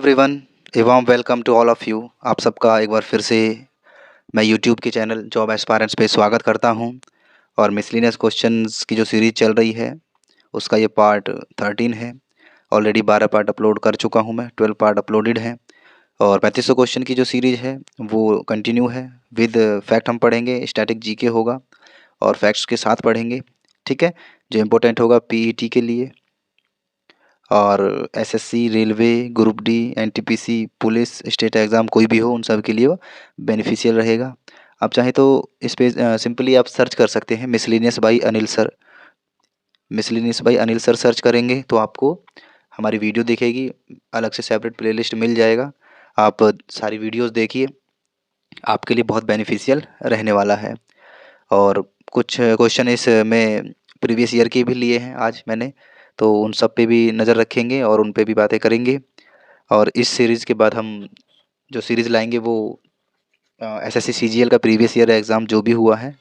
Everyone, a warm welcome to all of you. आप सबका एक बार फिर से मैं यूट्यूब के चैनल जॉब एस्पायरेंट्स पे स्वागत करता हूं। और मिसलेनियस क्वेश्चंस की जो सीरीज़ चल रही है उसका ये पार्ट 13 है। ऑलरेडी 12 पार्ट अपलोड कर चुका हूं मैं, 12 पार्ट अपलोडेड हैं। और 3500 क्वेश्चन की जो सीरीज़ है वो कंटिन्यू है। विद फैक्ट हम पढ़ेंगे, स्टैटिक जीके होगा और फैक्ट्स के साथ पढ़ेंगे, ठीक है। जो इम्पोर्टेंट होगा पीईटी के लिए और SSC, railway, group D, NTPC, police, state exam कोई भी हो उन सब के लिए वो बेनिफिशियल रहेगा। आप चाहें तो इस पे सिंपली आप सर्च कर सकते हैं miscellaneous by Anil sir. Miscellaneous by Anil sir search करेंगे तो आपको हमारी वीडियो दिखेगी, अलग से सेपरेट प्लेलिस्ट मिल जाएगा। आप सारी वीडियोस देखिए, आपके लिए बहुत बेनिफिशियल रहने वाला है। और कुछ क्वेश्चन इसमें प्रीवियस ईयर के भी लिए हैं आज मैंने, तो उन सब पे भी नज़र रखेंगे और उन पे भी बातें करेंगे। और इस सीरीज़ के बाद हम जो सीरीज़ लाएंगे वो एसएससी सीजीएल का प्रीवियस ईयर एग्ज़ाम जो भी हुआ है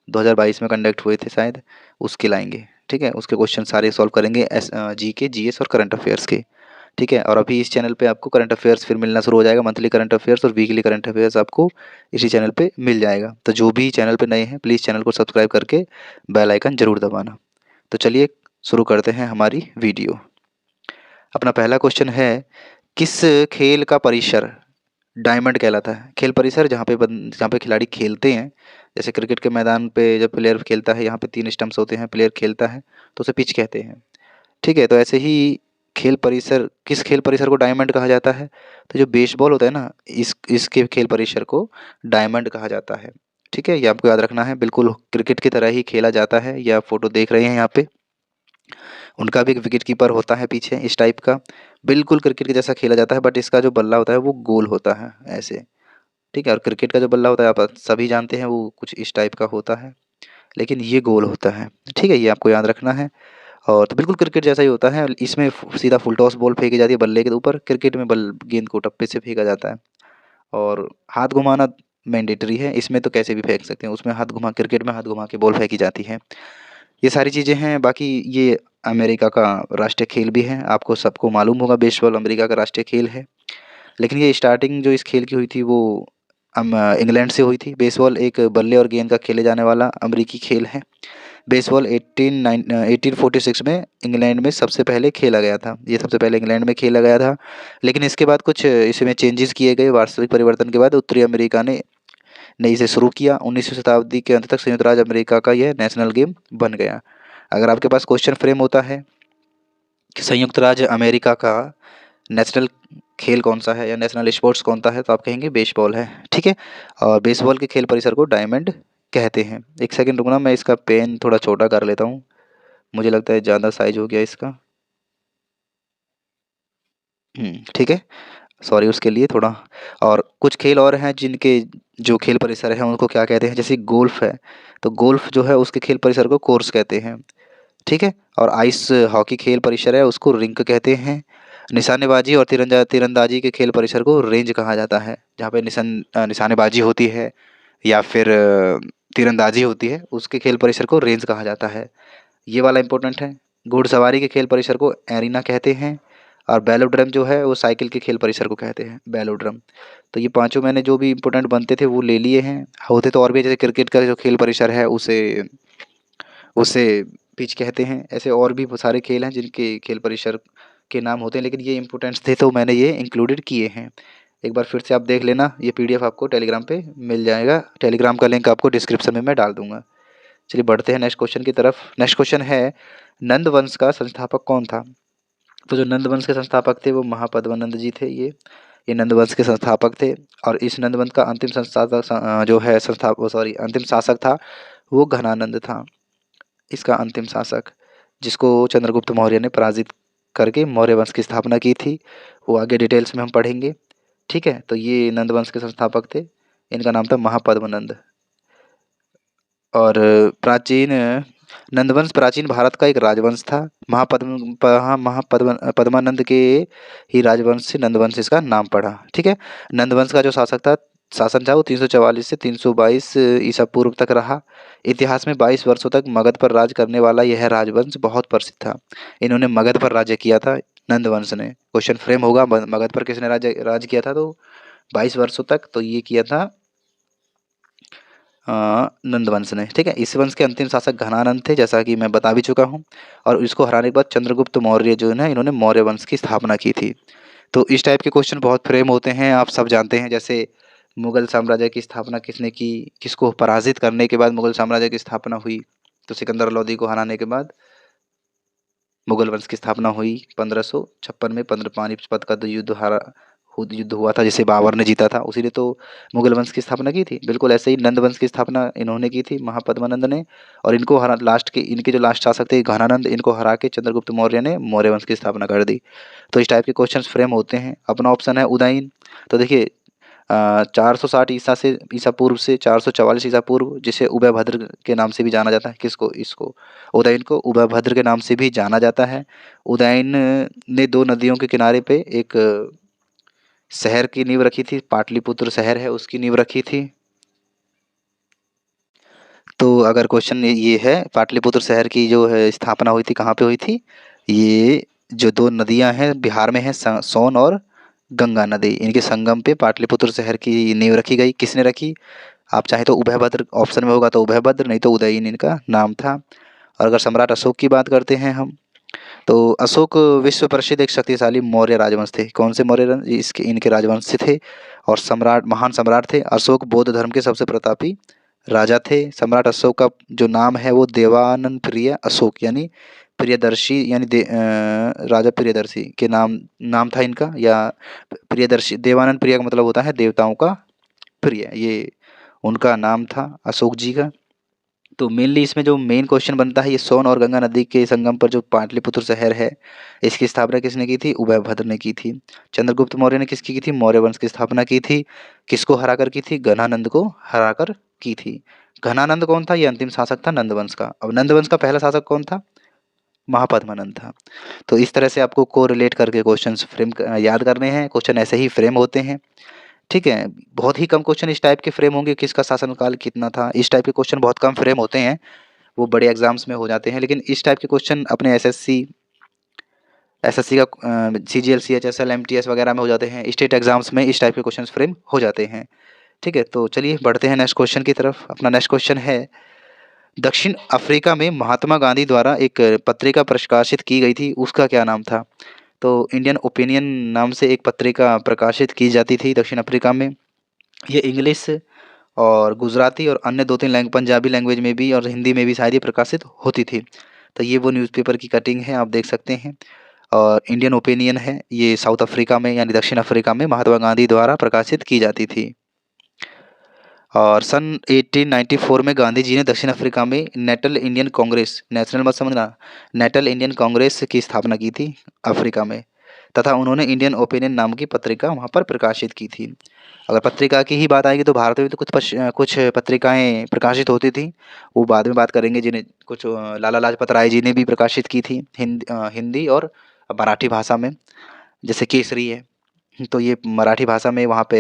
2022 में कंडक्ट हुए थे शायद, उसके लाएंगे, ठीक है। उसके क्वेश्चन सारे सॉल्व करेंगे, जीके, जीएस और करंट अफेयर्स के, ठीक है। और अभी इस चैनल पे आपको करंट अफेयर्स फिर मिलना शुरू हो जाएगा, मंथली करंट अफेयर्स और वीकली करंट अफेयर्स आपको इसी चैनल पे मिल जाएगा। तो जो भी चैनल पे नए हैं प्लीज़ चैनल को सब्सक्राइब करके बेल आइकन ज़रूर दबाना। तो चलिए शुरू करते हैं हमारी वीडियो। अपना पहला क्वेश्चन है, किस खेल का परिसर डायमंड कहलाता है? खेल परिसर जहाँ पे खिलाड़ी खेलते हैं, जैसे क्रिकेट के मैदान पे जब प्लेयर खेलता है, यहाँ पे 3 स्टंप्स होते हैं, प्लेयर खेलता है तो उसे पिच कहते हैं, ठीक है। तो ऐसे ही खेल परिसर, किस खेल परिसर को डायमंड कहा जाता है? तो जो बेसबॉल होता है ना, इसके खेल परिसर को डायमंड कहा जाता है, ठीक है। ये आपको याद रखना है, बिल्कुल क्रिकेट की तरह ही खेला जाता है। ये आप फोटो देख रहे हैं यहाँ पे, उनका भी एक विकेट कीपर होता है पीछे इस टाइप का, बिल्कुल क्रिकेट के जैसा खेला जाता है। बट इसका जो बल्ला होता है वो गोल होता है ऐसे, ठीक है। और क्रिकेट का जो बल्ला होता है आप सभी जानते हैं वो कुछ इस टाइप का होता है, लेकिन ये गोल होता है, ठीक है। ये आपको याद रखना है। और तो बिल्कुल क्रिकेट जैसा ही होता है, इसमें सीधा फुल टॉस बॉल फेंकी जाती है बल्ले के ऊपर, क्रिकेट में बल गेंद को टप्पे से फेंका जाता है। और हाथ घुमाना मैंडेटरी है, इसमें तो कैसे भी फेंक सकते हैं, उसमें हाथ घुमा, क्रिकेट में हाथ घुमा के बॉल फेंकी जाती है। ये सारी चीज़ें हैं। बाकी ये अमेरिका का राष्ट्रीय खेल भी है, आपको सबको मालूम होगा बेसबॉल अमेरिका का राष्ट्रीय खेल है। लेकिन ये स्टार्टिंग जो इस खेल की हुई थी वो इंग्लैंड से हुई थी। बेसबॉल एक बल्ले और गेंद का खेले जाने वाला अमेरिकी खेल है। बेसबॉल 1846 में इंग्लैंड में सबसे पहले खेला गया था, ये सबसे पहले इंग्लैंड में खेला गया था। लेकिन इसके बाद कुछ इसमें चेंजेस किए गए, वास्तविक परिवर्तन के बाद उत्तरी अमेरिका ने इसे शुरू किया। 19वीं शताब्दी के अंत तक संयुक्त राज्य अमेरिका का यह नेशनल गेम बन गया। अगर आपके पास क्वेश्चन फ्रेम होता है कि संयुक्त राज्य अमेरिका का नेशनल खेल कौन सा है या नेशनल स्पोर्ट्स कौन सा है, तो आप कहेंगे बेसबॉल है, ठीक है। और बेसबॉल के खेल परिसर को डायमंड कहते हैं। एक सेकंड रुकना, मैं इसका पेन थोड़ा छोटा कर लेता हूँ, मुझे लगता है ज़्यादा साइज हो गया इसका। ठीक है, सॉरी उसके लिए थोड़ा। और कुछ खेल और हैं जिनके जो खेल परिसर है उनको क्या कहते हैं, जैसे गोल्फ है, तो गोल्फ जो है उसके खेल परिसर को कोर्स कहते हैं, ठीक है। और आइस हॉकी खेल परिसर है उसको रिंक कहते हैं। निशानेबाजी और तीरंदाजी के खेल परिसर को रेंज कहा जाता है, जहाँ पे निशानेबाजी होती है या फिर तीरंदाजी होती है, उसके खेल परिसर को रेंज कहा जाता है। ये वाला इंपॉर्टेंट है। घुड़सवारी के खेल परिसर को एरिना कहते हैं। और बेलोड्रम जो है वो साइकिल के खेल परिसर को कहते हैं, बेलोड्रम। तो ये पांचों मैंने जो भी इंपॉर्टेंट बनते थे वो ले लिए हैं। होते तो और भी, जैसे क्रिकेट का जो खेल परिसर है उसे उसे पिच कहते हैं। ऐसे और भी बहुत सारे खेल हैं जिनके खेल परिसर के नाम होते हैं, लेकिन ये इंपॉर्टेंट्स थे तो मैंने ये इंक्लूडेड किए हैं। एक बार फिर से आप देख लेना, ये पीडीएफ आपको टेलीग्राम पे मिल जाएगा, टेलीग्राम का लिंक आपको डिस्क्रिप्शन में मैं डाल दूंगा। चलिए बढ़ते हैं नेक्स्ट क्वेश्चन की तरफ। नेक्स्ट क्वेश्चन है, नंद वंश का संस्थापक कौन था? तो जो नंद वंश के संस्थापक थे वो महापद्मानंद जी थे। ये नंद वंश के संस्थापक थे। और इस नंद वंश का अंतिम संस्थापक जो है अंतिम शासक था वो घनानंद था, इसका अंतिम शासक, जिसको चंद्रगुप्त मौर्य ने पराजित करके मौर्य वंश की स्थापना की थी। वो आगे डिटेल्स में हम पढ़ेंगे, ठीक है। तो ये नंद वंश के संस्थापक थे, इनका नाम था महापद्मनंद। और प्राचीन नंदवंश प्राचीन भारत का एक राजवंश था। पद्मानंद के ही राजवंश से नंदवंश इसका नाम पड़ा, ठीक है। नंदवंश का जो शासन था वो 344 से 322 ईसा पूर्व तक रहा। इतिहास में 22 वर्षों तक मगध पर राज करने वाला यह राजवंश बहुत प्रसिद्ध था। इन्होंने मगध पर राज्य किया था। नंदवंश ने। क्वेश्चन फ्रेम होगा मगध पर किसने राज किया था, तो 22 वर्षों तक तो ये किया था नंदवंश ने। ठीक है, इस वंश के अंतिम शासक घनानंद थे, जैसा कि मैं बता भी चुका हूँ। और इसको हराने के बाद चंद्रगुप्त मौर्य जो है ना, इन्होंने मौर्य वंश की स्थापना की थी। तो इस टाइप के क्वेश्चन बहुत फ्रेम होते हैं, आप सब जानते हैं। जैसे मुगल साम्राज्य की स्थापना किसने की, किसको पराजित करने के बाद मुगल साम्राज्य की स्थापना हुई, तो सिकंदर लोदी को हराने के बाद मुगल वंश की स्थापना हुई 1556 में। पानीपत का जो युद्ध हुआ था, जिसे बाबर ने जीता था, उसी ने तो मुगल वंश की स्थापना की थी। बिल्कुल ऐसे ही नंद वंश की स्थापना इन्होंने की थी, महापद्मानंद ने। और इनको हरा लास्ट के इनके जो लास्ट शासक थे घनानंद, इनको हरा के चंद्रगुप्त मौर्य ने मौर्य वंश की स्थापना कर दी। तो इस टाइप के क्वेश्चन फ्रेम होते हैं। अपना ऑप्शन है उदयन। तो देखिए 460 ईसा पूर्व से 444 ईसा पूर्व, जिसे उभयभद्र के नाम से भी जाना जाता है। किसको, इसको उदयन को उभयभद्र के नाम से भी जाना जाता है। उदयन ने दो नदियों के किनारे पे एक शहर की नींव रखी थी, पाटलिपुत्र शहर है, उसकी नींव रखी थी। तो अगर क्वेश्चन ये है, पाटलिपुत्र शहर की जो है स्थापना हुई थी, कहाँ पे हुई थी, ये जो दो नदियां हैं बिहार में है, सोन और गंगा नदी, इनके संगम पे पाटलिपुत्र शहर की नींव रखी गई। किसने रखी, आप चाहे तो उभयभद्र ऑप्शन में होगा तो उभयभद्र, नहीं तो उदयन इनका नाम था। और अगर सम्राट अशोक की बात करते हैं हम, तो अशोक विश्व प्रसिद्ध एक शक्तिशाली मौर्य राजवंश थे। कौन से मौर्य इसके इनके राजवंश से थे, और सम्राट महान सम्राट थे। अशोक बौद्ध धर्म के सबसे प्रतापी राजा थे। सम्राट अशोक का जो नाम है वो देवानंद प्रिय अशोक, यानी प्रियदर्शी, यानी राजा प्रियदर्शी के नाम था इनका, या प्रियदर्शी, देवानंद प्रिय का मतलब होता है देवताओं का प्रिय, ये उनका नाम था अशोक जी का। तो मेनली इसमें जो मेन क्वेश्चन बनता है, ये सोन और गंगा नदी के संगम पर जो पाटलिपुत्र शहर है, इसकी स्थापना किसने की थी, उभयभद्र ने की थी। चंद्रगुप्त मौर्य ने किसकी की थी, मौर्य वंश की स्थापना की थी। किसको हराकर की थी, घनानंद को हराकर की थी। घनानंद कौन था, ये अंतिम शासक था नंदवंश का। अब नंदवंश का पहला शासक कौन था, महापद्मानंद था। तो इस तरह से आपको को रिलेट करके क्वेश्चन फ्रेम याद करने हैं। क्वेश्चन ऐसे ही फ्रेम होते हैं। ठीक है, बहुत ही कम क्वेश्चन इस टाइप के फ्रेम होंगे, किसका शासनकाल कितना था, इस टाइप के क्वेश्चन बहुत कम फ्रेम होते हैं, वो बड़े एग्जाम्स में हो जाते हैं। लेकिन इस टाइप के क्वेश्चन अपने एसएससी का सीजीएल सीएचएसएल एमटीएस वगैरह में हो जाते हैं। स्टेट एग्जाम्स में इस टाइप के क्वेश्चन फ्रेम हो जाते हैं। ठीक है, तो चलिए बढ़ते हैं नेक्स्ट क्वेश्चन की तरफ। अपना नेक्स्ट क्वेश्चन है, दक्षिण अफ्रीका में महात्मा गांधी द्वारा एक पत्रिका प्रकाशित की गई थी, उसका क्या नाम था। तो इंडियन ओपिनियन नाम से एक पत्रिका प्रकाशित की जाती थी दक्षिण अफ्रीका में। ये इंग्लिश और गुजराती और अन्य दो तीन पंजाबी लैंग्वेज में भी और हिंदी में भी शायद ये प्रकाशित होती थी। तो ये वो न्यूज़पेपर की कटिंग है, आप देख सकते हैं। और इंडियन ओपिनियन है, ये साउथ अफ्रीका में यानी दक्षिण अफ्रीका में महात्मा गांधी द्वारा प्रकाशित की जाती थी। और सन 1894 में गांधी जी ने दक्षिण अफ्रीका में नेटल इंडियन कांग्रेस, नेशनल मत समझना, नेटल इंडियन कांग्रेस की स्थापना की थी अफ्रीका में, तथा उन्होंने इंडियन ओपिनियन नाम की पत्रिका वहाँ पर प्रकाशित की थी। अगर पत्रिका की ही बात आएगी तो भारत में तो कुछ पत्रिकाएं प्रकाशित होती थी, वो बाद में बात करेंगे, जिन्हें कुछ लाला लाजपत राय जी ने भी प्रकाशित की थी हिंदी और मराठी भाषा में, जैसे केसरी है। तो ये मराठी भाषा में वहाँ पे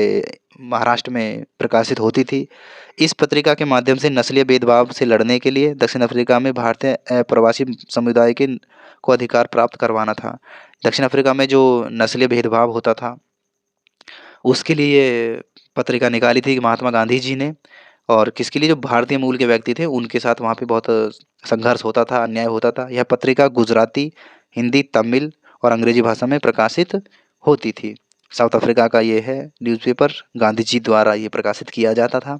महाराष्ट्र में प्रकाशित होती थी। इस पत्रिका के माध्यम से नस्लीय भेदभाव से लड़ने के लिए दक्षिण अफ्रीका में भारतीय प्रवासी समुदाय के को अधिकार प्राप्त करवाना था। दक्षिण अफ्रीका में जो नस्लीय भेदभाव होता था, उसके लिए पत्रिका निकाली थी महात्मा गांधी जी ने। और किसके लिए, जो भारतीय मूल के व्यक्ति थे उनके साथ वहाँ पे बहुत संघर्ष होता था, अन्याय होता था। यह पत्रिका गुजराती, हिंदी, तमिल और अंग्रेजी भाषा में प्रकाशित होती थी। साउथ अफ्रीका का ये है न्यूज़पेपर, गांधी जी द्वारा ये प्रकाशित किया जाता था।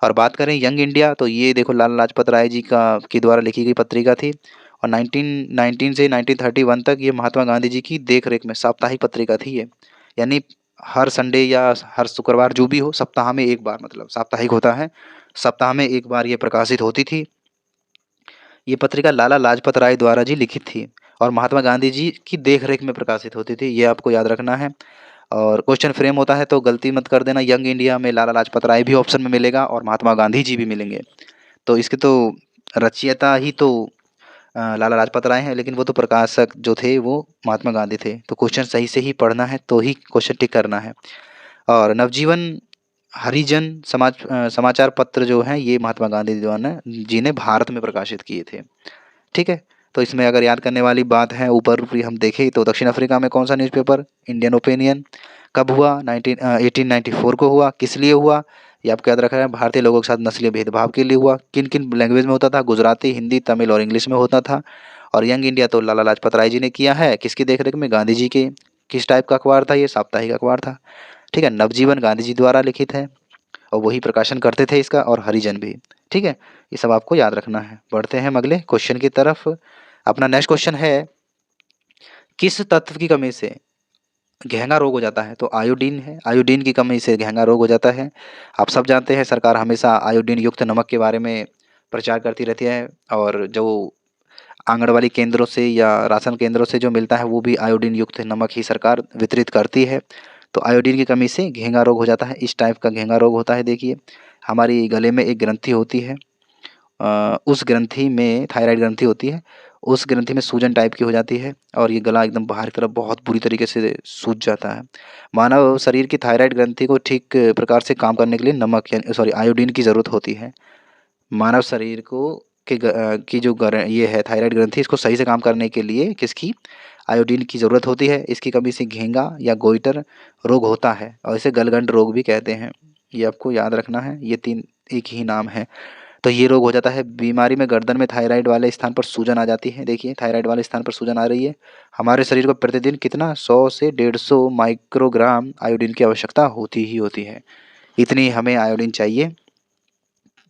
और बात करें यंग इंडिया, तो ये देखो लाला लाजपत राय जी का के द्वारा लिखी गई पत्रिका थी। और 1919 से 1931 तक ये महात्मा गांधी जी की देख रेख में साप्ताहिक पत्रिका थी ये, यानी हर संडे या हर शुक्रवार जो भी हो, सप्ताह में एक बार, मतलब साप्ताहिक होता है, सप्ताह में एक बार ये प्रकाशित होती थी। ये पत्रिका लाला लाजपत राय द्वारा जी लिखित थी और महात्मा गांधी जी की देख रेख में प्रकाशित होती थी, ये आपको याद रखना है। और क्वेश्चन फ्रेम होता है तो गलती मत कर देना, यंग इंडिया में लाला लाजपत राय भी ऑप्शन में मिलेगा और महात्मा गांधी जी भी मिलेंगे। तो इसके तो रचयिता ही तो लाला लाजपत राय हैं, लेकिन वो तो प्रकाशक जो थे वो महात्मा गांधी थे। तो क्वेश्चन सही से ही पढ़ना है, तो ही क्वेश्चन टिक करना है। और नवजीवन हरिजन समाचार पत्र जो हैं, ये महात्मा गांधी जी ने भारत में प्रकाशित किए थे। ठीक है, तो इसमें अगर याद करने वाली बात है, ऊपर भी हम देखें तो दक्षिण अफ्रीका में कौन सा न्यूज़पेपर, इंडियन ओपिनियन, कब हुआ, 1894 को हुआ, किस लिए हुआ, ये आपको याद रखना है, भारतीय लोगों के साथ नस्लीय भेदभाव के लिए हुआ, किन किन लैंग्वेज में होता था, गुजराती, हिंदी, तमिल और इंग्लिश में होता था। और यंग इंडिया तो लाला लाजपत राय जी ने किया है, किसकी देखरेख में, गांधी जी के। किस टाइप का अखबार था ये, साप्ताहिक अखबार था। ठीक है, नवजीवन गांधी जी द्वारा लिखित है और वही प्रकाशन करते थे इसका, और हरिजन भी। ठीक है, ये सब आपको याद रखना है। बढ़ते हैं हम अगले क्वेश्चन की तरफ। अपना नेक्स्ट क्वेश्चन है, किस तत्व की कमी से घेंगा रोग हो जाता है? तो आयोडीन है, आयोडीन की कमी से घेंगा रोग हो जाता है। आप सब जानते हैं सरकार हमेशा आयोडीन युक्त नमक के बारे में प्रचार करती रहती है, और जो आंगनवाड़ी केंद्रों से या राशन केंद्रों से जो मिलता है वो भी आयोडीन युक्त नमक ही सरकार वितरित करती है। तो आयोडीन की कमी से घेंगा रोग हो जाता है। इस टाइप का घेंगा रोग होता है, देखिए हमारी गले में एक ग्रंथि होती है, उस ग्रंथि में थायराइड ग्रंथि होती है, उस ग्रंथि में सूजन टाइप की हो जाती है और ये गला एकदम बाहर की तरफ बहुत बुरी तरीके से सूज जाता है। मानव शरीर की थायराइड ग्रंथि को ठीक प्रकार से काम करने के लिए नमक यानी सॉरी आयोडीन की ज़रूरत होती है। मानव शरीर को की जो ये है थायराइड ग्रंथि, इसको सही से काम करने के लिए किसकी, आयोडीन की ज़रूरत होती है। इसकी कमी से घेंगा या गोइटर रोग होता है और इसे गलगंड रोग भी कहते हैं। ये आपको याद रखना है, ये तीन एक ही नाम है। तो ये रोग हो जाता है, बीमारी में गर्दन में थायराइड वाले स्थान पर सूजन आ जाती है। देखिए थायराइड वाले स्थान पर सूजन आ रही है। हमारे शरीर को प्रतिदिन कितना 100 से 150 माइक्रोग्राम आयोडीन की आवश्यकता होती ही होती है। इतनी हमें आयोडीन चाहिए,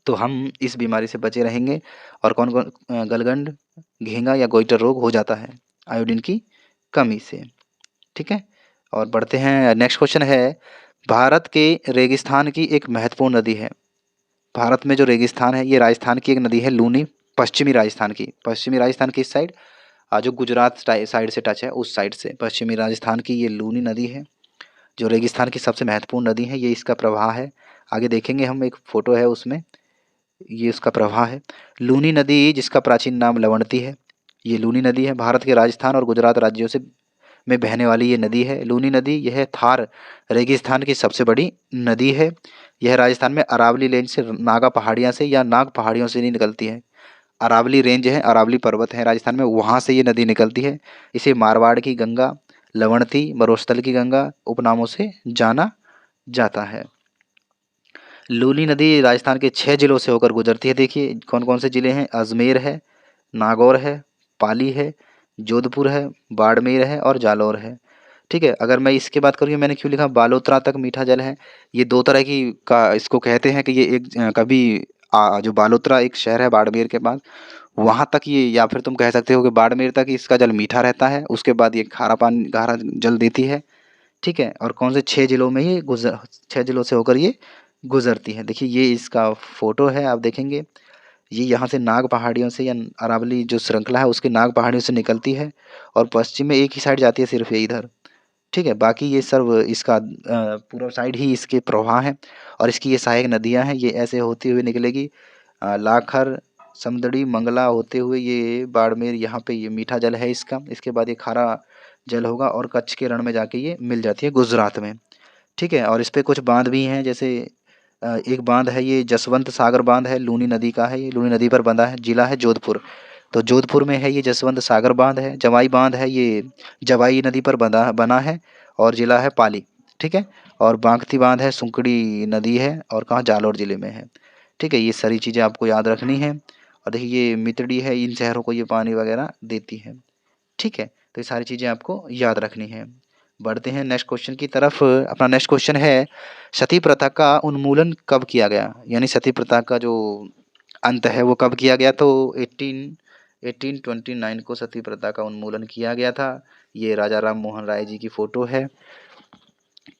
तो हम इस बीमारी से बचे रहेंगे। और कौन कौन गलगंड, घेंगा या गोइटर रोग हो जाता है आयोडीन की कमी से। ठीक है, और बढ़ते हैं। नेक्स्ट क्वेश्चन है, भारत के रेगिस्तान की एक महत्वपूर्ण नदी है। भारत में जो रेगिस्तान है, ये राजस्थान की एक नदी है लूनी, पश्चिमी राजस्थान की। पश्चिमी राजस्थान की इस साइड, जो गुजरात साइड से टच है उस साइड से पश्चिमी राजस्थान की ये लूनी नदी है, जो रेगिस्तान की सबसे महत्वपूर्ण नदी है। ये इसका प्रवाह है, आगे देखेंगे हम, एक फोटो है उसमें, ये उसका प्रवाह है। लूनी नदी जिसका प्राचीन नाम लवणती है, ये लूनी नदी है। भारत के राजस्थान और गुजरात राज्यों से में बहने वाली ये नदी है लूनी नदी। यह थार रेगिस्तान की सबसे बड़ी नदी है। यह राजस्थान में अरावली रेंज से, नागा पहाड़ियाँ से या नाग पहाड़ियों से नहीं निकलती है। अरावली रेंज है, अरावली पर्वत है राजस्थान में, वहाँ से ये नदी निकलती है। इसे मारवाड़ की गंगा, लवणती, मरुस्थल की गंगा उपनामों से जाना जाता है। लूनी नदी राजस्थान के 6 जिलों से होकर गुजरती है। देखिए कौन कौन से ज़िले हैं, अजमेर है, नागौर है, पाली है, जोधपुर है, बाड़मेर है और जालौर है। ठीक है, अगर मैं इसके बात करूँ, मैंने क्यों लिखा बालोतरा तक मीठा जल है, ये दो तरह की का इसको कहते हैं कि ये एक कभी जो बालोतरा एक शहर है बाड़मेर के पास, वहाँ तक ये, या फिर तुम कह सकते हो कि बाड़मेर तक इसका जल मीठा रहता है, उसके बाद ये खारा पानी खारा जल देती है। ठीक है, और कौन से 6 जिलों में ये 6 जिलों से होकर ये गुजरती है। देखिए ये इसका फोटो है, आप देखेंगे ये यहाँ से नाग पहाड़ियों से या अरावली जो श्रृंखला है उसके नाग पहाड़ियों से निकलती है और पश्चिम में एक ही साइड जाती है, सिर्फ ये इधर। ठीक है, बाकी ये सब इसका पूर्व साइड ही इसके प्रवाह हैं और इसकी ये सहायक नदियाँ हैं, ये ऐसे होती हुई निकलेगी लाखर, समदड़ी, मंगला होते हुए ये बाड़मेर, यहाँ पे ये मीठा जल है इसका। इसके बाद ये खारा जल होगा और कच्छ के रण में जाके ये मिल जाती है गुजरात में। ठीक है, और इस पे कुछ बांध भी हैं, जैसे एक बांध है ये जसवंत सागर बांध है, लूनी नदी का है, ये लूनी नदी पर बंधा है। जिला है जोधपुर, तो जोधपुर में है ये जसवंत सागर बांध है। जवाई बांध है, ये जवाई नदी पर बना है और जिला है पाली। ठीक है, और बागती बांध है, सुंकड़ी नदी है और कहाँ, जालौर जिले में है। ठीक है, ये सारी चीज़ें आपको याद रखनी है। और देखिए ये मितड़ी है, इन शहरों को ये पानी वगैरह देती है। ठीक है, तो ये सारी चीज़ें आपको याद रखनी है। बढ़ते हैं नेक्स्ट क्वेश्चन की तरफ। अपना नेक्स्ट क्वेश्चन है, सती प्रथा का उन्मूलन कब किया गया? यानी सती प्रथा का जो अंत है वो कब किया गया? तो 1829 को सती प्रथा का उन्मूलन किया गया था। ये राजा राम मोहन राय जी की फ़ोटो है।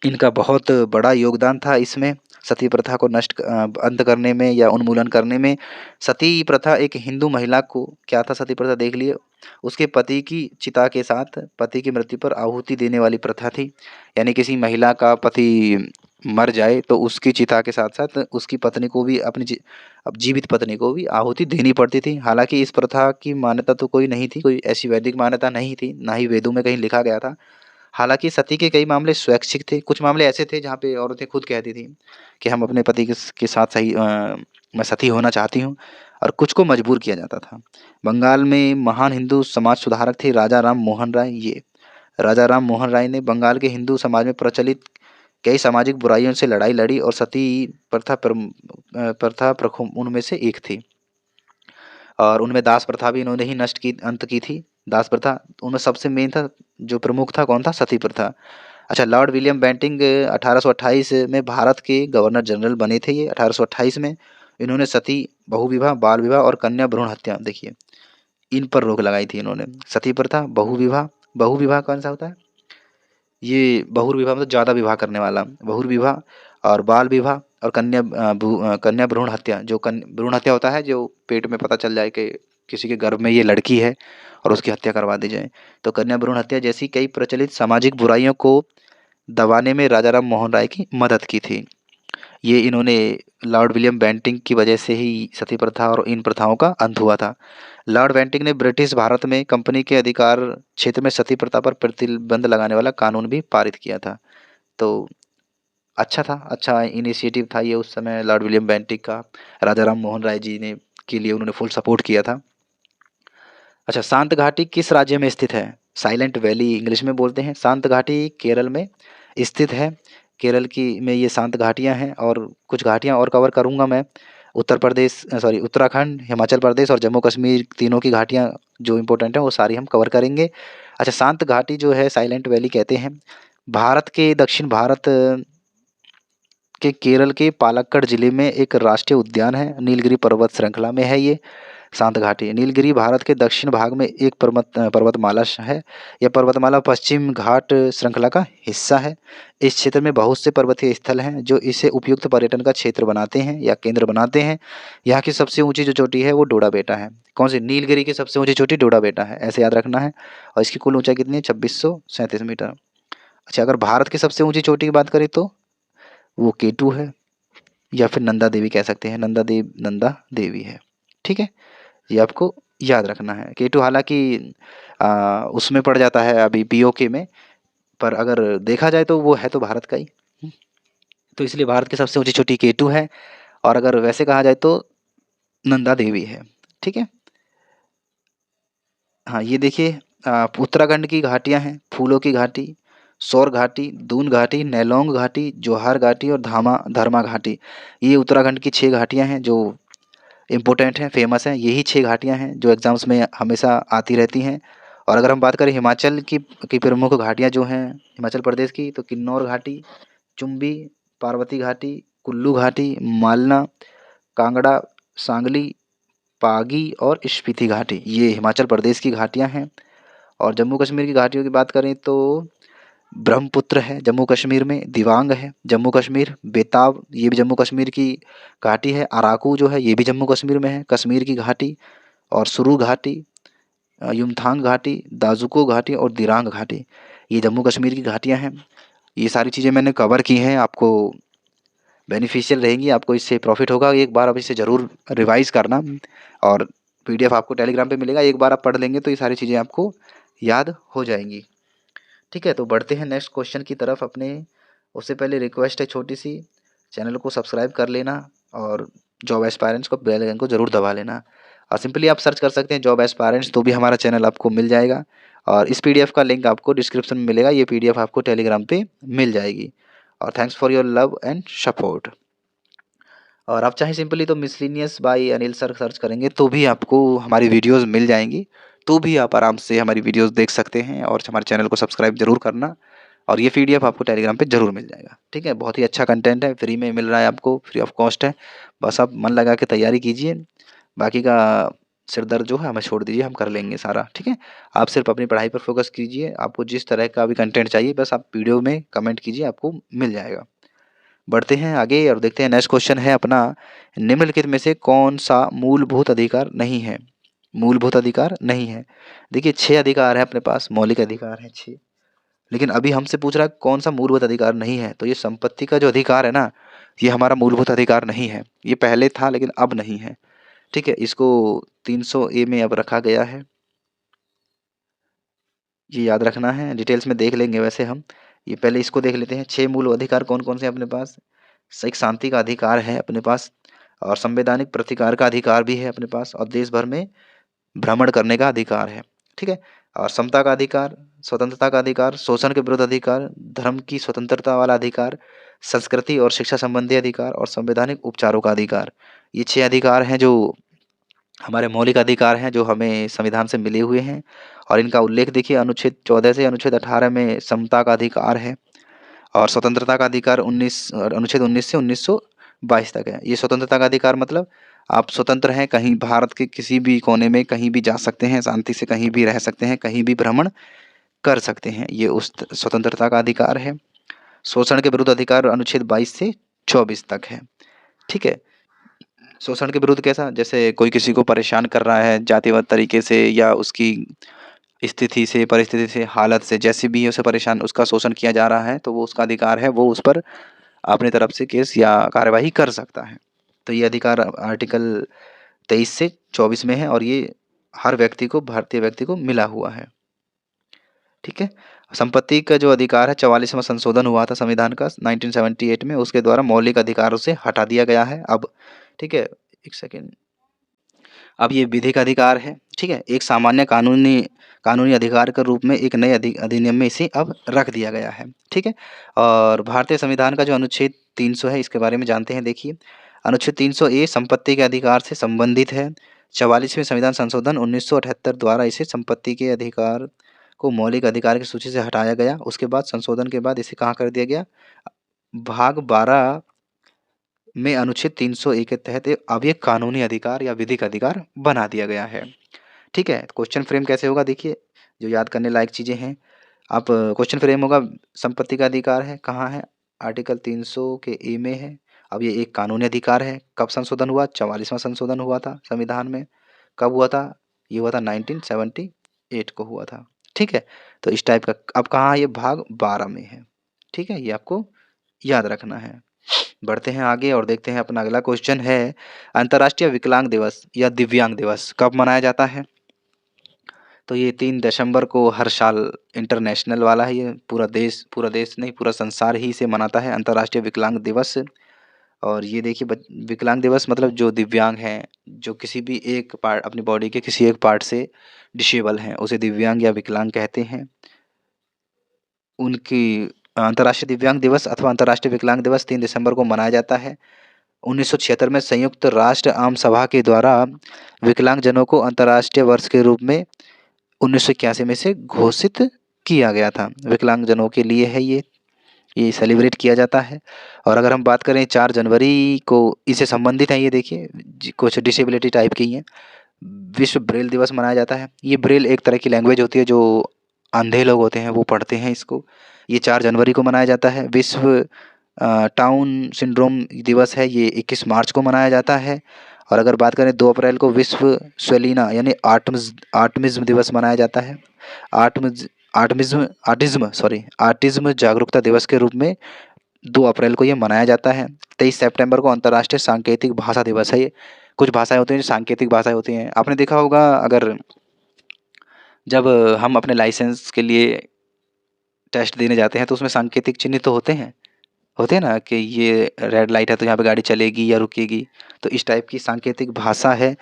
इनका बहुत बड़ा योगदान था इसमें, सती प्रथा को अंत करने में या उन्मूलन करने में। सती प्रथा एक हिंदू महिला को, क्या था सती प्रथा देख लिए, उसके पति की चिता के साथ पति की मृत्यु पर आहुति देने वाली प्रथा थी। यानी किसी महिला का पति मर जाए तो उसकी चिता के साथ साथ उसकी पत्नी को भी, अब जीवित पत्नी को भी आहुति देनी पड़ती थी। हालांकि इस प्रथा की मान्यता तो कोई नहीं थी, कोई ऐसी वैदिक मान्यता नहीं थी, ना ही वेदों में कहीं लिखा गया था। हालांकि सती के कई मामले स्वैच्छिक थे, कुछ मामले ऐसे थे जहाँ पे औरतें खुद कहती थी कि हम अपने पति के साथ मैं सती होना चाहती हूँ, और कुछ को मजबूर किया जाता था। बंगाल में महान हिंदू समाज सुधारक थे राजा राम मोहन राय। ये राजा राम मोहन राय ने बंगाल के हिंदू समाज में प्रचलित कई सामाजिक बुराइयों से लड़ाई लड़ी, और सती प्रथा उनमें से एक थी। और उनमें दास प्रथा भी इन्होंने ही नष्ट की, अंत की थी दास प्रथा। उनमें सबसे मेन था, जो प्रमुख था, कौन था? सती प्रथा। अच्छा, लॉर्ड विलियम बेंटिंग 1828 में भारत के गवर्नर जनरल बने थे। ये 1828 में इन्होंने सती, बहु विवाह, बाल विवाह और कन्या भ्रूण हत्या, देखिए, इन पर रोक लगाई थी इन्होंने। सती प्रथा, बहु विवाह कौन सा होता है? ये बहुर्विवाह मतलब ज़्यादा विवाह करने वाला, बहुर्विवाह, और बाल विवाह, और कन्या भ्रूण हत्या। जो भ्रूण हत्या होता है, जो पेट में पता चल जाए कि किसी के गर्भ में ये लड़की है और उसकी हत्या करवा दी जाए, तो कन्या भ्रूण हत्या जैसी कई प्रचलित सामाजिक बुराइयों को दबाने में राजा राम मोहन राय की मदद की थी। ये इन्होंने, लॉर्ड विलियम बेंटिंक की वजह से ही सती प्रथा और इन प्रथाओं का अंत हुआ था। लॉर्ड बेंटिंक ने ब्रिटिश भारत में कंपनी के अधिकार क्षेत्र में सती प्रथा पर प्रतिबंध लगाने वाला कानून भी पारित किया था। तो अच्छा था, अच्छा इनिशिएटिव था ये उस समय लॉर्ड विलियम बेंटिक का। राजा राम मोहन राय जी ने के लिए उन्होंने फुल सपोर्ट किया था। अच्छा, शांत घाटी किस राज्य में स्थित है? साइलेंट वैली इंग्लिश में बोलते हैं। शांत घाटी केरल में स्थित है। केरल की में ये शांत घाटियाँ हैं, और कुछ घाटियाँ और कवर करूँगा मैं। उत्तर प्रदेश, सॉरी, उत्तराखंड, हिमाचल प्रदेश और जम्मू कश्मीर, तीनों की घाटियाँ जो इम्पोर्टेंट हैं वो सारी हम कवर करेंगे। अच्छा, शांत घाटी जो है, साइलेंट वैली कहते हैं, भारत के दक्षिण भारत के केरल के पालक्कड़ जिले में एक राष्ट्रीय उद्यान है। नीलगिरी पर्वत श्रृंखला में है ये शांत घाटी। नीलगिरी भारत के दक्षिण भाग में एक पर्वतमाला है। यह पर्वतमाला पश्चिम घाट श्रृंखला का हिस्सा है। इस क्षेत्र में बहुत से पर्वतीय स्थल हैं जो इसे उपयुक्त पर्यटन का क्षेत्र बनाते हैं या केंद्र बनाते हैं। यहाँ की सबसे ऊंची जो चोटी है वो डोडा बेटा है। कौन सी? नीलगिरी की सबसे ऊंची चोटी डोडा बेटा है, ऐसे याद रखना है। और इसकी कुल ऊंचाई कितनी है? 2637 मीटर। अच्छा, अगर भारत की सबसे ऊंची चोटी की बात करें तो वो केटू है, या फिर नंदा देवी कह सकते हैं, नंदा देवी है। ठीक है, ये आपको याद रखना है। केटू हालांकि उसमें पड़ जाता है अभी पीओके में, पर अगर देखा जाए तो वो है तो भारत का ही। तो इसलिए भारत की सबसे ऊंची चोटी केटू है, और अगर वैसे कहा जाए तो नंदा देवी है। ठीक है, हाँ, ये देखिए, उत्तराखंड की घाटियाँ हैं, फूलों की घाटी, सौर घाटी, दून घाटी, नैलोंग घाटी, जोहार घाटी और धर्मा घाटी। ये उत्तराखंड की 6 घाटियाँ हैं जो इम्पोर्टेंट हैं, फेमस हैं। यही 6 घाटियाँ हैं जो एग्ज़ाम्स में हमेशा आती रहती हैं। और अगर हम बात करें हिमाचल की प्रमुख घाटियाँ जो हैं हिमाचल प्रदेश की, तो किन्नौर घाटी, चुम्बी, पार्वती घाटी, कुल्लू घाटी, मालना, कांगड़ा, सांगली, पागी और स्पीति घाटी, ये हिमाचल प्रदेश की घाटियाँ हैं। और जम्मू कश्मीर की घाटियों की बात करें तो ब्रह्मपुत्र है जम्मू कश्मीर में, दिबांग है जम्मू कश्मीर, बेताब, ये भी जम्मू कश्मीर की घाटी है, अराकू जो है ये भी जम्मू कश्मीर में है, कश्मीर की घाटी, और सुरू घाटी, युमथांग घाटी, दाजुको घाटी और दिरांग घाटी, ये जम्मू कश्मीर की घाटियाँ हैं। ये सारी चीज़ें मैंने कवर की हैं, आपको बेनिफिशियल रहेंगी, आपको इससे प्रॉफिट होगा। एक बार आप इसे ज़रूर रिवाइज़ करना, और पीडीएफ आपको टेलीग्राम पे मिलेगा। एक बार आप पढ़ लेंगे तो ये सारी चीज़ें आपको याद हो जाएंगी। ठीक है, तो बढ़ते हैं नेक्स्ट क्वेश्चन की तरफ अपने। उससे पहले रिक्वेस्ट है छोटी सी, चैनल को सब्सक्राइब कर लेना, और जॉब एस्पायरेंट्स को बेल आइकन को ज़रूर दबा लेना। और सिंपली आप सर्च कर सकते हैं जॉब एस्पायरेंट्स, तो भी हमारा चैनल आपको मिल जाएगा। और इस पीडीएफ का लिंक आपको डिस्क्रिप्शन में मिलेगा, ये पीडीएफ आपको टेलीग्राम पे मिल जाएगी। और thanks for your love and support. और आप चाहें सिंपली तो miscellaneous by Anil sir search करेंगे तो भी आपको हमारी वीडियोस मिल जाएंगी, तो भी आप आराम से हमारी वीडियोस देख सकते हैं। और हमारे चैनल को सब्सक्राइब जरूर करना, और ये पीडीएफ आपको टेलीग्राम पे जरूर मिल जाएगा। ठीक है, बहुत ही अच्छा कंटेंट है, फ्री में मिल रहा है आपको, फ्री ऑफ कॉस्ट है। बस आप मन लगा के तैयारी कीजिए, बाकी का सिर दर्द जो है हमें छोड़ दीजिए, हम कर लेंगे सारा। ठीक है, आप सिर्फ अपनी पढ़ाई पर फोकस कीजिए, आपको जिस तरह का भी कंटेंट चाहिए बस आप वीडियो में कमेंट कीजिए, आपको मिल जाएगा। बढ़ते हैं आगे और देखते हैं नेक्स्ट क्वेश्चन है अपना, निम्नलिखित में से कौन सा मूलभूत अधिकार नहीं है? मूलभूत अधिकार नहीं है। देखिए 6 अधिकार है अपने पास, मौलिक अधिकार है 6, लेकिन अभी हमसे पूछ रहा है कौन सा मूलभूत अधिकार नहीं है। तो ये संपत्ति का जो अधिकार है ना, ये हमारा मूलभूत अधिकार नहीं है। ये पहले था लेकिन अब नहीं है। ठीक है, इसको 300A में अब रखा गया है। ये याद रखना है, डिटेल्स में देख लेंगे वैसे हम। ये पहले इसको देख लेते हैं, 6 मूल अधिकार कौन-कौन से हैं अपने पास? एक शांति का अधिकार है अपने पास, और संवैधानिक प्रतिकार का अधिकार भी है अपने पास, और देश भर में भ्रमण करने का अधिकार है, ठीक है? और समता का अधिकार, स्वतंत्रता का अधिकार, शोषण के विरुद्ध अधिकार, धर्म की स्वतंत्रता वाला अधिकार, संस्कृति और शिक्षा संबंधी अधिकार, और संवैधानिक उपचारों का अधिकार। ये 6 अधिकार हैं जो हमारे मौलिक अधिकार हैं, जो हमें संविधान से मिले हुए हैं, और इनका उल्लेख देखिए अनुच्छेद 14 से अनुच्छेद 18 में समता का अधिकार है, और स्वतंत्रता का अधिकार 19 और अनुच्छेद 19 से 1922 तक है। ये स्वतंत्रता का अधिकार मतलब आप स्वतंत्र हैं, कहीं भारत के किसी भी कोने में कहीं भी जा सकते हैं, शांति से कहीं भी रह सकते हैं, कहीं भी भ्रमण कर सकते हैं, ये उस स्वतंत्रता का अधिकार है। शोषण के विरुद्ध अधिकार अनुच्छेद 22 से 24 तक है, ठीक है? शोषण के विरुद्ध कैसा? जैसे कोई किसी को परेशान कर रहा है जातिवाद तरीके से, या उसकी स्थिति से, परिस्थिति से, हालत से, जैसे भी उसे परेशान, उसका शोषण किया जा रहा है, तो वो उसका अधिकार है, वो उस पर अपनी तरफ से केस या कार्यवाही कर सकता है। तो ये अधिकार आर्टिकल 23 से 24 में है, और ये हर व्यक्ति को, भारतीय व्यक्ति को मिला हुआ है, ठीक है? संपत्ति का जो अधिकार है, 44वां संशोधन हुआ था संविधान का 1978 में, उसके द्वारा मौलिक अधिकारों से हटा दिया गया है अब, ठीक है? एक सेकेंड। अब ये विधिक अधिकार है, ठीक है? एक सामान्य कानूनी अधिकार के रूप में एक नए अधिनियम में इसे अब रख दिया गया है, ठीक है? और भारतीय संविधान का जो अनुच्छेद 300 है, इसके बारे में जानते हैं, देखिए। अनुच्छेद 300 ए संपत्ति के अधिकार से संबंधित है। 44वें संविधान संशोधन 1978 द्वारा इसे संपत्ति के अधिकार को मौलिक अधिकार की सूची से हटाया गया। उसके बाद संशोधन के बाद इसे कहाँ कर दिया गया? भाग 12 में अनुच्छेद 301 के तहत अब ये कानूनी अधिकार या विधिक अधिकार बना दिया गया है, ठीक है? क्वेश्चन फ्रेम कैसे होगा देखिए, जो याद करने लायक चीज़ें हैं। आप क्वेश्चन फ्रेम होगा, संपत्ति का अधिकार है, कहाँ है? आर्टिकल 300 के ए में है। अब ये एक कानूनी अधिकार है। कब संशोधन हुआ? 44वां संशोधन हुआ था संविधान में। कब हुआ था? ये हुआ था 1978 को हुआ था, ठीक है? तो इस टाइप का अब कहाँ है? ये भाग 12 में है, ठीक है? ये आपको याद रखना है। बढ़ते हैं आगे और देखते हैं, अपना अगला क्वेश्चन है, अंतर्राष्ट्रीय विकलांग दिवस या दिव्यांग दिवस कब मनाया जाता है? तो ये 3 दिसंबर को हर साल इंटरनेशनल वाला है, ये पूरा देश नहीं, पूरा संसार ही इसे मनाता है, अंतर्राष्ट्रीय विकलांग दिवस। और ये देखिए, विकलांग दिवस मतलब जो दिव्यांग हैं, जो किसी भी एक पार्ट, अपनी बॉडी के किसी एक पार्ट से डिसेबल हैं, उसे दिव्यांग या विकलांग कहते हैं। उनकी अंतर्राष्ट्रीय दिव्यांग दिवस अथवा अंतर्राष्ट्रीय विकलांग दिवस 3 दिसंबर को मनाया जाता है। 1976 में संयुक्त राष्ट्र आम सभा के द्वारा विकलांगजनों को अंतर्राष्ट्रीय वर्ष के रूप में 1981 में से घोषित किया गया था। विकलांगजनों के लिए है ये सेलिब्रेट किया जाता है। और अगर हम बात करें 4 जनवरी को इससे संबंधित है, ये देखिए कुछ डिसेबिलिटी टाइप की हैं। विश्व ब्रेल दिवस मनाया जाता है। ये ब्रेल एक तरह की लैंग्वेज होती है, जो अंधे लोग होते हैं वो पढ़ते हैं इसको। ये 4 जनवरी को मनाया जाता है। विश्व टाउन सिंड्रोम दिवस है, ये 21 मार्च को मनाया जाता है। और अगर बात करें 2 अप्रैल को विश्व स्वलीना यानी आर्टमिज्म दिवस मनाया जाता है। आर्टिज्म जागरूकता दिवस के रूप में 2 अप्रैल को ये मनाया जाता है। 23 सितंबर को अंतर्राष्ट्रीय सांकेतिक भाषा दिवस है। ये कुछ भाषाएं होती हैं जो सांकेतिक भाषाएं होती हैं, आपने देखा होगा, अगर जब हम अपने लाइसेंस के लिए टेस्ट देने जाते हैं तो उसमें सांकेतिक चिन्ह तो होते हैं ना, कि ये रेड लाइट है तो यहाँ पे गाड़ी चलेगी या रुकेगी। तो इस टाइप की सांकेतिक भाषा है,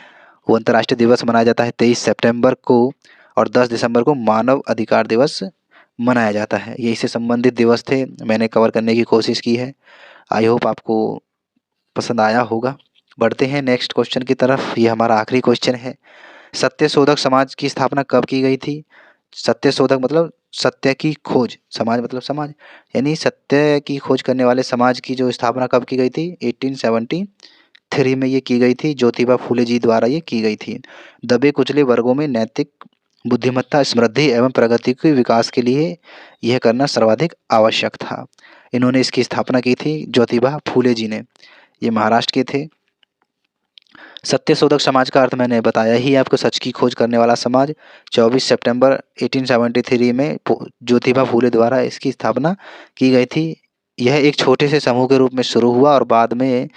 वो अंतर्राष्ट्रीय दिवस मनाया जाता है 23 सितंबर को। और 10 दिसंबर को मानव अधिकार दिवस मनाया जाता है। ये इससे संबंधित दिवस थे, मैंने कवर करने की कोशिश की है। आई होप आपको पसंद आया होगा। बढ़ते हैं नेक्स्ट क्वेश्चन की तरफ, ये हमारा आखिरी क्वेश्चन है। सत्य शोधक समाज की स्थापना कब की गई थी? सत्य शोधक मतलब सत्य की खोज, समाज मतलब समाज, यानी सत्य की खोज करने वाले समाज की जो स्थापना कब की गई थी? 1873 में ये की गई थी। ज्योतिबा फूले जी द्वारा ये की गई थी। दबे कुचले वर्गों में नैतिक बुद्धिमत्ता, समृद्धि एवं प्रगति के विकास के लिए यह करना सर्वाधिक आवश्यक था। इन्होंने इसकी स्थापना की थी, ज्योतिबा फूले जी ने। ये महाराष्ट्र के थे। सत्य शोधक समाज का अर्थ मैंने बताया ही आपको, सच की खोज करने वाला समाज। 24 सितंबर 1873 में ज्योतिबा फूले द्वारा इसकी स्थापना की गई थी। यह एक छोटे से समूह के रूप में शुरू हुआ और बाद में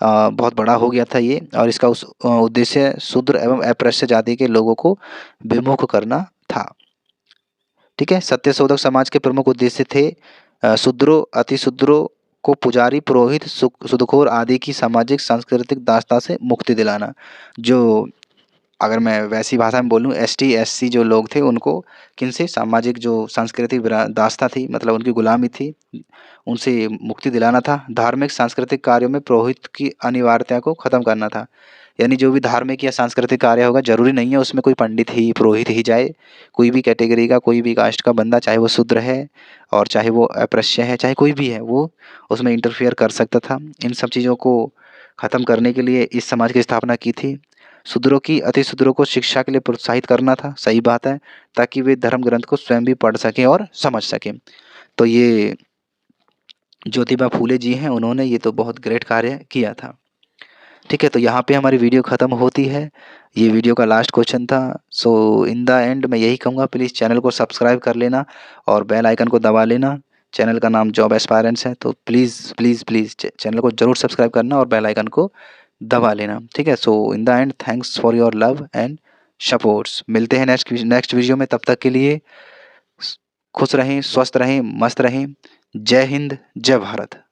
बहुत बड़ा हो गया था ये। और इसका उद्देश्य शूद्र एवं अस्पृश्य जाति के लोगों को विमुख करना था, ठीक है। सत्यशोधक समाज के प्रमुख उद्देश्य थे शूद्रों, अतिशूद्रों को पुजारी, पुरोहित, सूदखोर आदि की सामाजिक सांस्कृतिक दासता से मुक्ति दिलाना। जो अगर मैं वैसी भाषा में बोलूँ, एसटी, एससी जो लोग थे उनको किनसे, सामाजिक जो सांस्कृतिक दासता थी, मतलब उनकी गुलामी थी, उनसे मुक्ति दिलाना था। धार्मिक सांस्कृतिक कार्यों में पुरोहित की अनिवार्यता को ख़त्म करना था। यानी जो भी धार्मिक या सांस्कृतिक कार्य होगा, ज़रूरी नहीं है उसमें कोई पंडित ही, पुरोहित ही जाए। कोई भी कैटेगरी का, कोई भी कास्ट का बंदा, चाहे वो शूद्र है और चाहे वो अस्पृश्य है, चाहे कोई भी है, वो उसमें इंटरफेयर कर सकता था। इन सब चीज़ों को ख़त्म करने के लिए इस समाज की स्थापना की थी। शूद्रों की, अतिशूद्रों को शिक्षा के लिए प्रोत्साहित करना था, सही बात है, ताकि वे धर्म ग्रंथ को स्वयं भी पढ़ सकें और समझ सकें। तो ये ज्योतिबा फूले जी हैं, उन्होंने ये तो बहुत ग्रेट कार्य किया था। ठीक है, तो यहाँ पे हमारी वीडियो ख़त्म होती है। ये वीडियो का लास्ट क्वेश्चन था। सो इन द एंड मैं यही कहूँगा, प्लीज़ चैनल को सब्सक्राइब कर लेना और बेल आइकन को दबा लेना। चैनल का नाम जॉब एस्पायरेंट्स है, तो प्लीज़ प्लीज़ प्लीज़ चैनल को ज़रूर सब्सक्राइब करना और बेल आइकन को दबा लेना। ठीक है, so in the end thanks for your love and supports. मिलते हैं नेक्स्ट वीडियो में, तब तक के लिए खुश रहें, स्वस्थ रहें, मस्त रहें। जय हिंद, जय भारत।